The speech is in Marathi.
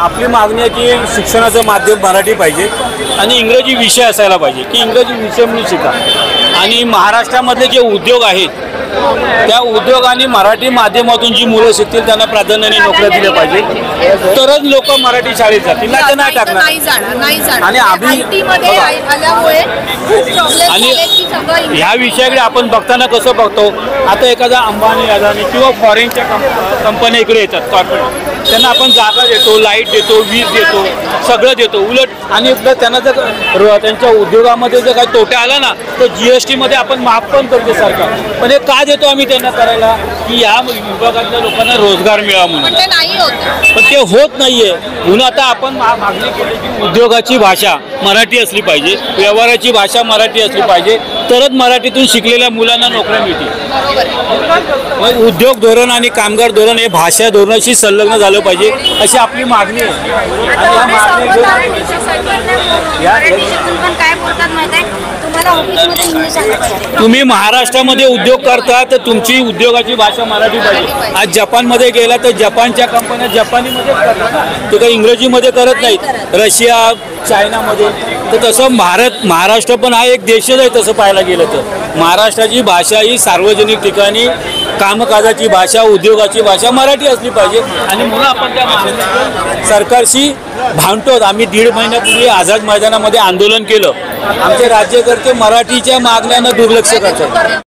आपली मागणी आहे की शिक्षणाचं माध्यम मराठी पाहिजे आणि इंग्रजी विषय असायला पाहिजे की इंग्रजी विषय म्हणून शिका आणि महाराष्ट्रामधले जे उद्योग आहेत त्या उद्योगांनी मराठी माध्यमातून जी मुलं शिकतील त्यांना प्राधान्याने नोकऱ्या दिल्या पाहिजे तरच लोक मराठी शाळेत जातील नाही तर नाही टाकणार आणि आणि ह्या विषयाकडे आपण बघताना कसं बघतो आता एखादा अंबानी अदानी किंवा फॉरेनच्या कंपन्या इकडे येतात कॉर्पोरेट त्यांना आपण जागा देतो लाईट देतो वीज देतो सगळं देतो उलट आणि त्यांना जर त्यांच्या उद्योगामध्ये जर काही तोटा आला ना तर GST मध्ये आपण माफ पण करतो सरकार पण हे का देतो आम्ही त्यांना करायला की या विभागातल्या लोकांना रोजगार मिळावा म्हणून पण ते होत नाहीये म्हणून आता आपण मागणी केली की उद्योगाची भाषा मराठी असली पाहिजे व्यवहाराची भाषा मराठी असली पाहिजे तरच मराठीतून शिकलेल्या मुलांना नोकऱ्या मिळतील उद्योग धोरण आणि कामगार धोरण हे भाषा धोरणाशी संलग्न झालं पाहिजे अशी आपली मागणी आहे तुम्ही महाराष्ट्रामध्ये उद्योग करता तर तुमची उद्योगाची भाषा मराठी पाहिजे आज जपानमध्ये गेला तर जपानच्या कंपन्या जपानीमध्येच करतात ना ते काही इंग्रजीमध्ये करत नाहीत रशिया चायनामध्ये तर तसं महाराष्ट्र पण हा एक देशच आहे तसं पाहायला गेलं तर महाराष्ट्राची भाषा ही सार्वजनिक ठिकाणी कामकाजाची भाषा उद्योगाची भाषा मराठी असली पाहिजे आणि म्हणून आपण त्या सरकारशी भांडतो आम्ही 1.5 महिन्यापूर्वी आझाद मैदानामध्ये आंदोलन केलं आमचे राज्यकर्ते मराठीच्या मागण्यांना दुर्लक्ष करतात